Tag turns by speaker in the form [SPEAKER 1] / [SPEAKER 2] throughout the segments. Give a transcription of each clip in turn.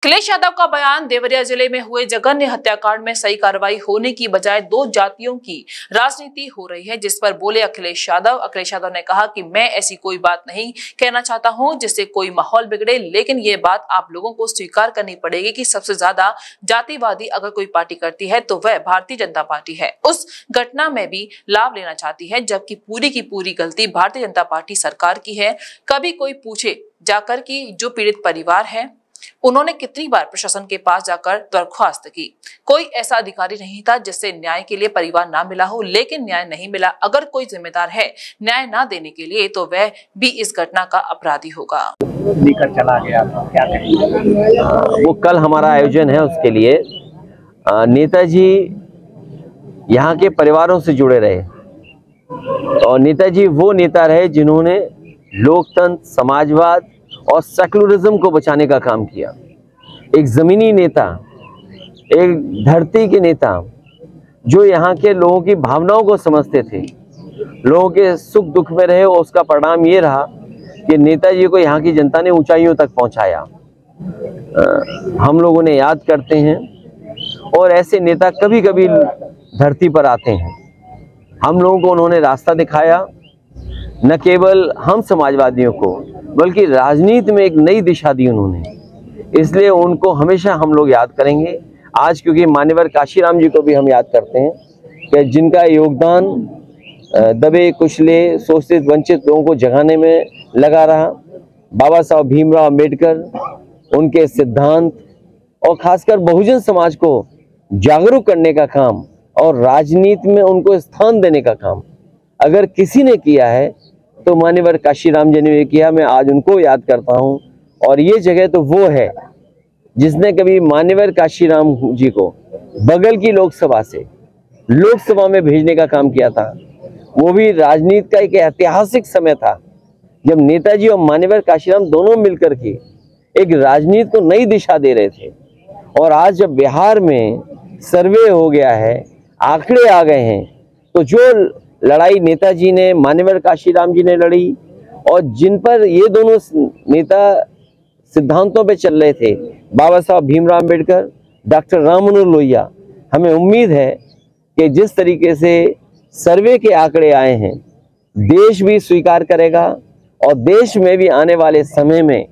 [SPEAKER 1] अखिलेश यादव का बयान, देवरिया जिले में हुए जघन्य हत्याकांड में सही कार्रवाई होने की बजाय दो जातियों की राजनीति हो रही है, जिस पर बोले अखिलेश यादव। अखिलेश यादव ने कहा कि मैं ऐसी कोई बात नहीं कहना चाहता हूं जिससे कोई माहौल बिगड़े, लेकिन ये बात आप लोगों को स्वीकार करनी पड़ेगी कि सबसे ज्यादा जातिवादी अगर कोई पार्टी करती है तो वह भारतीय जनता पार्टी है। उस घटना में भी लाभ लेना चाहती है, जबकि पूरी की पूरी गलती भारतीय जनता पार्टी सरकार की है। कभी कोई पूछे जाकर कि जो पीड़ित परिवार है उन्होंने कितनी बार प्रशासन के पास जाकर दरख्वास्त की, कोई ऐसा अधिकारी नहीं था जिससे न्याय के लिए परिवार ना मिला हो, लेकिन न्याय नहीं मिला। अगर कोई जिम्मेदार है न्याय ना देने के लिए तो वह भी इस घटना का अपराधी होगा।
[SPEAKER 2] लेकर चला गया, क्या कहेंगे?
[SPEAKER 3] वो कल हमारा आयोजन है, उसके लिए नेताजी यहाँ के परिवारों से जुड़े रहे और नेताजी वो नेता रहे जिन्होंने लोकतंत्र, समाजवाद और सेकुलरिज्म को बचाने का काम किया। एक ज़मीनी नेता, एक धरती के नेता जो यहाँ के लोगों की भावनाओं को समझते थे, लोगों के सुख दुख में रहे, और उसका परिणाम ये रहा कि नेताजी को यहाँ की जनता ने ऊंचाइयों तक पहुँचाया। हम लोग उन्हें याद करते हैं और ऐसे नेता कभी कभी धरती पर आते हैं। हम लोगों को उन्होंने रास्ता दिखाया, न केवल हम समाजवादियों को बल्कि राजनीति में एक नई दिशा दी उन्होंने। इसलिए उनको हमेशा हम लोग याद करेंगे। आज क्योंकि मान्यवर काशीराम जी को भी हम याद करते हैं कि जिनका योगदान दबे कुचले शोषित वंचित लोगों को जगाने में लगा रहा। बाबा साहब भीमराव अम्बेडकर, उनके सिद्धांत और खासकर बहुजन समाज को जागरूक करने का काम और राजनीति में उनको स्थान देने का काम अगर किसी ने किया है तो मान्यवर काशीराम जी ने किया। मैं आज उनको याद करता हूं और ये जगह तो वो है जिसने कभी मान्यवर काशीराम जी को बगल की लोकसभा से लोकसभा में भेजने का काम किया था। वो भी राजनीति का एक ऐतिहासिक समय था जब नेताजी और मान्यवर काशीराम दोनों मिलकर के एक राजनीति को नई दिशा दे रहे थे। और आज जब बिहार में सर्वे हो गया है, आंकड़े आ गए हैं, तो जो लड़ाई नेताजी ने, मान्यवर काशीराम जी ने लड़ी और जिन पर ये दोनों नेता सिद्धांतों पे चल रहे थे, बाबा साहब भीमराव अम्बेडकर, डॉक्टर राम मनोहर लोहिया, हमें उम्मीद है कि जिस तरीके से सर्वे के आंकड़े आए हैं देश भी स्वीकार करेगा और देश में भी आने वाले समय में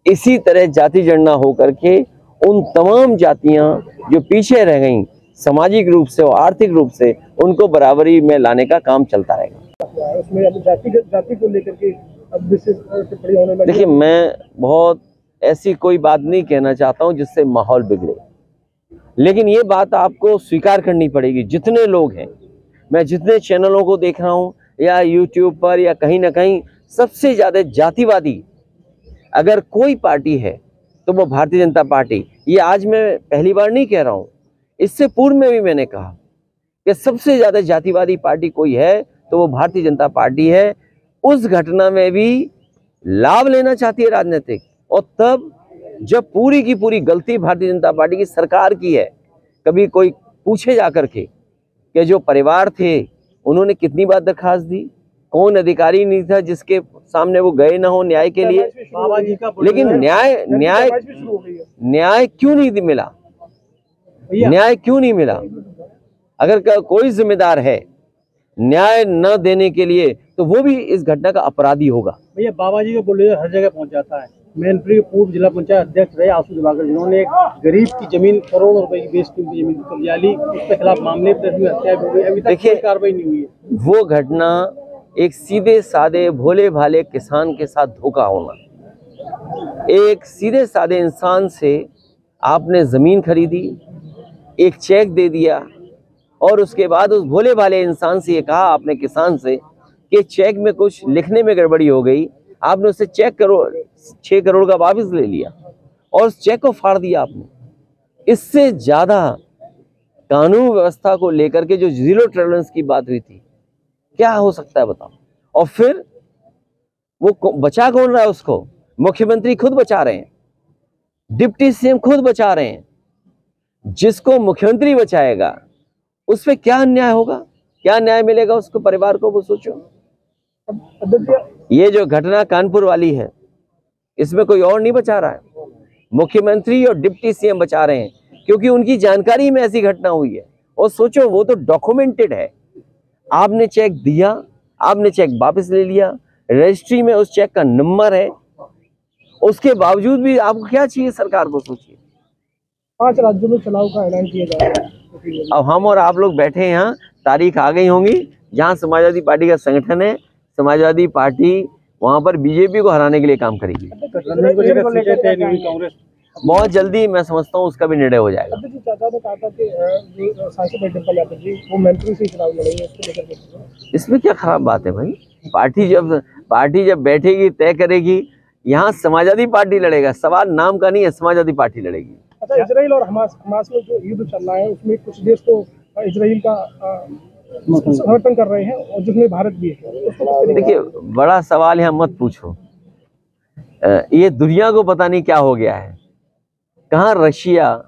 [SPEAKER 3] इसी तरह जाति जनगणना होकर के उन तमाम जातियां जो पीछे रह गईं सामाजिक रूप से और आर्थिक रूप से, उनको बराबरी में लाने का काम चलता रहेगा।
[SPEAKER 2] उसमें अब जाति को लेकर के अब विशेष टिप्पणी होने लगी।
[SPEAKER 3] देखिए, मैं बहुत ऐसी कोई बात नहीं कहना चाहता हूं जिससे माहौल बिगड़े, लेकिन ये बात आपको स्वीकार करनी पड़ेगी। जितने लोग हैं, मैं जितने चैनलों को देख रहा हूं या यूट्यूब पर या कहीं ना कहीं, सबसे ज़्यादा जातिवादी अगर कोई पार्टी है तो वो भारतीय जनता पार्टी। ये आज मैं पहली बार नहीं कह रहा हूँ, इससे पूर्व में भी मैंने कहा कि सबसे ज़्यादा जातिवादी पार्टी कोई है तो वो भारतीय जनता पार्टी है। उस घटना में भी लाभ लेना चाहती है राजनीतिक, और तब जब पूरी की पूरी गलती भारतीय जनता पार्टी की सरकार की है। कभी कोई पूछे जाकर के कि जो परिवार थे उन्होंने कितनी बार दरखास्त दी, कौन अधिकारी नहीं था जिसके सामने वो गए ना हो न्याय के लिए, लेकिन न्याय क्यों नहीं मिला? न्याय क्यों नहीं मिला? अगर कोई जिम्मेदार है न्याय न देने के लिए तो वो भी इस घटना का अपराधी होगा।
[SPEAKER 2] भैया, बाबा जी का बुलडोजर हर जगह पहुंच जाता है। मैनपुरी के पूर्व जिला पंचायत अध्यक्ष रहे आशु दिवाकर, जिन्होंने एक गरीब की जमीन, करोड़ों रुपए की बेशकीमती जमीन कब्जा ली, उसके खिलाफ मामले हत्या भी हुई, अभी तक कोई कार्रवाई नहीं हुई है।
[SPEAKER 3] वो घटना एक सीधे साधे भोले भाले किसान के साथ धोखा होना। एक सीधे साधे इंसान से आपने जमीन खरीदी, एक चेक दे दिया और उसके बाद उस भोले भाले इंसान से ये कहा आपने, किसान से, कि चेक में कुछ लिखने में गड़बड़ी हो गई। आपने उससे 6 करोड़ का वापस ले लिया और उस चेक को फाड़ दिया आपने। इससे ज्यादा कानून व्यवस्था को लेकर के जो जीरो टॉलरेंस की बात हुई थी, क्या हो सकता है बताओ? और फिर वो बचा कौन रहा है उसको? मुख्यमंत्री खुद बचा रहे हैं, डिप्टी सीएम खुद बचा रहे हैं। जिसको मुख्यमंत्री बचाएगा उस पे क्या अन्याय होगा, क्या न्याय मिलेगा उसको, परिवार को? वो सोचो। ये जो घटना कानपुर वाली है, इसमें कोई और नहीं बचा रहा है, मुख्यमंत्री और डिप्टी सीएम बचा रहे हैं, क्योंकि उनकी जानकारी में ऐसी घटना हुई है। और सोचो, वो तो डॉक्यूमेंटेड है, आपने चेक दिया, आपने चेक वापस ले लिया, रजिस्ट्री में उस चेक का नंबर है, उसके बावजूद भी आपको क्या चाहिए सरकार को? सोचिए,
[SPEAKER 2] 5 राज्यों में चुनाव का ऐलान किया जा रहा है।
[SPEAKER 3] अब हम और आप लोग बैठे हैं यहाँ, तारीख आ गई होंगी जहाँ समाजवादी पार्टी का संगठन है, समाजवादी पार्टी वहां पर बीजेपी को हराने के लिए काम करेगी।
[SPEAKER 2] कांग्रेस
[SPEAKER 3] बहुत जल्दी मैं समझता हूँ उसका भी निर्णय हो जाएगा।
[SPEAKER 2] चाचा ने कहा था कि जो सांसद डिम्पल यादव जी वो मंत्री से चुनाव लड़ेंगे, इसको लेकर के
[SPEAKER 3] इसमें क्या खराब बात है भाई? पार्टी जब बैठेगी, तय करेगी। यहाँ समाजवादी पार्टी लड़ेगा, सवाल नाम का नहीं है, समाजवादी पार्टी लड़ेगी।
[SPEAKER 2] अच्छा, इजराइल और हमास में जो युद्ध चल रहा है उसमें कुछ देश तो इजराइल का समर्थन कर रहे हैं और जिसमें भारत भी है।
[SPEAKER 3] देखिए, बड़ा सवाल यहाँ मत पूछो, ये दुनिया को पता नहीं क्या हो गया है। कहाँ रशिया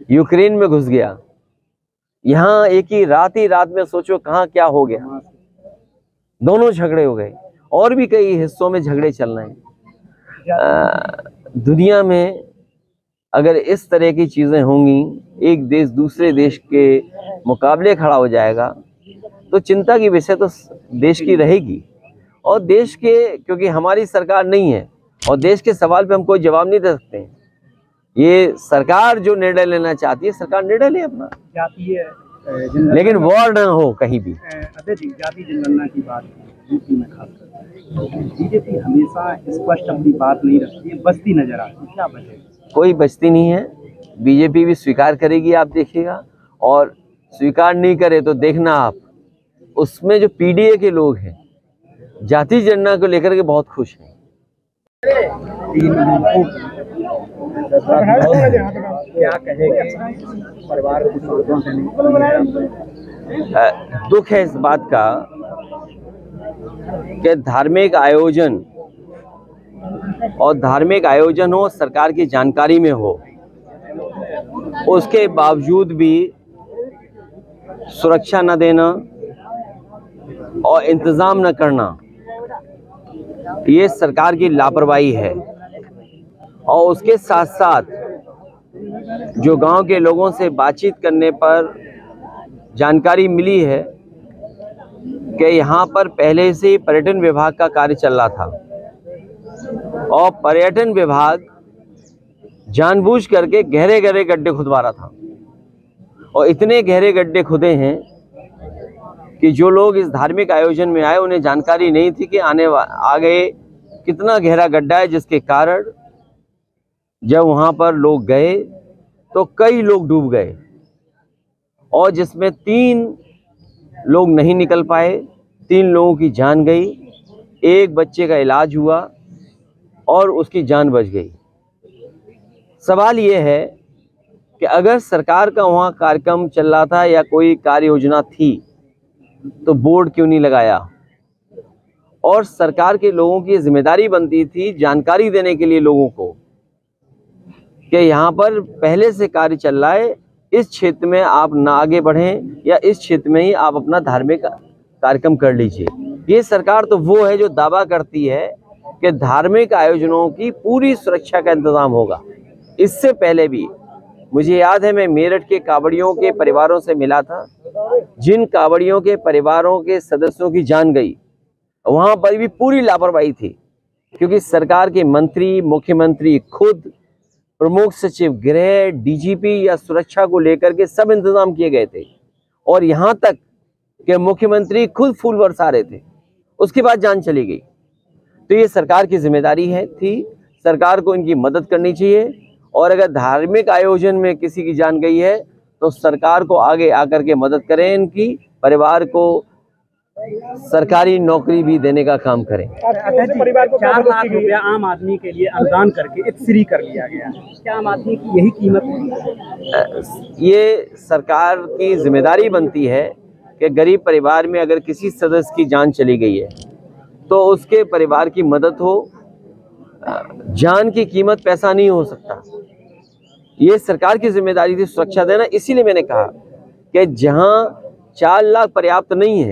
[SPEAKER 3] यूक्रेन में घुस गया, यहाँ एक ही रात में सोचो कहाँ क्या हो गया। दोनों झगड़े हो गए, और भी कई हिस्सों में झगड़े चल रहे हैं। दुनिया में अगर इस तरह की चीजें होंगी, एक देश दूसरे देश के मुकाबले खड़ा हो जाएगा, तो चिंता की विषय तो देश की रहेगी। और देश के, क्योंकि हमारी सरकार नहीं है और देश के सवाल पे हम कोई जवाब नहीं दे सकते हैं। ये सरकार जो निर्णय लेना चाहती है, सरकार निर्णय ले अपना, लेकिन वॉर न हो कहीं भी।
[SPEAKER 2] जाति जनगणना की बात यूपी में खासकर बीजेपी हमेशा स्पष्ट अपनी बात नहीं रखती है, बस्ती नजर आती है, क्या वजह?
[SPEAKER 3] कोई बस्ती नहीं है, बीजेपी भी स्वीकार करेगी, आप देखिएगा। और स्वीकार नहीं करे तो देखना आप, उसमें जो पीडीए के लोग हैं जाति जनगणना को लेकर के बहुत खुश हैं।
[SPEAKER 2] क्या कहेंगे परिवार
[SPEAKER 3] दुख है इस बात का कि धार्मिक आयोजन हो, सरकार की जानकारी में हो, उसके बावजूद भी सुरक्षा न देना और इंतजाम न करना, ये सरकार की लापरवाही है। और उसके साथ साथ जो गांव के लोगों से बातचीत करने पर जानकारी मिली है कि यहाँ पर पहले से ही पर्यटन विभाग का कार्य चल रहा था और पर्यटन विभाग जानबूझ करके गहरे गहरे गड्ढे खुदवा रहा था। और इतने गहरे गड्ढे खुदे हैं कि जो लोग इस धार्मिक आयोजन में आए उन्हें जानकारी नहीं थी कि आगे कितना गहरा गड्ढा है, जिसके कारण जब वहाँ पर लोग गए तो कई लोग डूब गए और जिसमें 3 लोग नहीं निकल पाए, 3 लोगों की जान गई, एक बच्चे का इलाज हुआ और उसकी जान बच गई। सवाल ये है कि अगर सरकार का वहाँ कार्यक्रम चल रहा था या कोई कार्य योजना थी तो बोर्ड क्यों नहीं लगाया? और सरकार के लोगों की जिम्मेदारी बनती थी जानकारी देने के लिए लोगों को कि यहाँ पर पहले से कार्य चल रहा है, इस क्षेत्र में आप ना आगे बढ़ें या इस क्षेत्र में ही आप अपना धार्मिक कार्यक्रम कर लीजिए। ये सरकार तो वो है जो दावा करती है कि धार्मिक आयोजनों की पूरी सुरक्षा का इंतजाम होगा। इससे पहले भी मुझे याद है, मैं मेरठ के कांवड़ियों के परिवारों से मिला था, जिन कांवड़ियों के परिवारों के सदस्यों की जान गई, वहाँ पर भी पूरी लापरवाही थी, क्योंकि सरकार के मंत्री, मुख्यमंत्री खुद, प्रमुख सचिव गृह, डीजीपी या सुरक्षा को लेकर के सब इंतजाम किए गए थे। और यहाँ तक कि मुख्यमंत्री खुद फूल बरसा रहे थे, उसके बाद जान चली गई। तो ये सरकार की जिम्मेदारी थी, सरकार को इनकी मदद करनी चाहिए। और अगर धार्मिक आयोजन में किसी की जान गई है तो सरकार को आगे आकर के मदद करें, इनकी परिवार को सरकारी नौकरी भी देने का काम करें।
[SPEAKER 2] परिवार को 4 लाख रुपया आम आदमी के लिए अनुदान करके एक फ्री कर लिया गया, क्या आम आदमी की यही कीमत है?
[SPEAKER 3] ये सरकार की जिम्मेदारी बनती है कि गरीब परिवार में अगर किसी सदस्य की जान चली गई है तो उसके परिवार की मदद हो। जान की कीमत पैसा नहीं हो सकता, ये सरकार की जिम्मेदारी थी सुरक्षा देना। इसीलिए मैंने कहा कि जहां 4 लाख पर्याप्त नहीं है,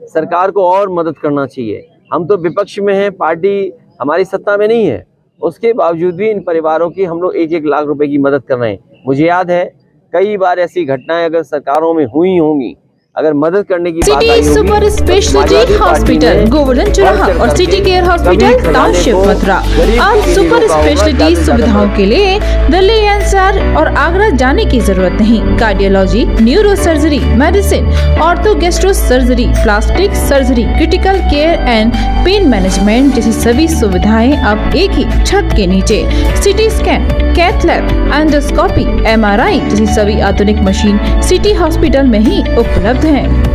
[SPEAKER 3] सरकार को और मदद करना चाहिए। हम तो विपक्ष में हैं, पार्टी हमारी सत्ता में नहीं है, उसके बावजूद भी इन परिवारों की हम लोग 1-1 लाख रुपए की मदद कर रहे हैं। मुझे याद है कई बार ऐसी घटनाएं अगर सरकारों में हुई होंगी, अगर मदद करने की बात आई
[SPEAKER 4] city super speciality hospital Govardhan चौराहा और city care hospital township Mathura. अब सुपर स्पेशलिटी सुविधाओं के लिए दिल्ली एनसीआर और आगरा जाने की जरूरत नहीं। Cardiology, neuro surgery, medicine, ortho gastro surgery, plastic surgery, critical care and pain management जैसी सभी सुविधाएं अब एक ही छत के नीचे। CT scan, cath lab, endoscopy, MRI जैसी सभी आधुनिक मशीन सिटी हॉस्पिटल में ही उपलब्ध हैं।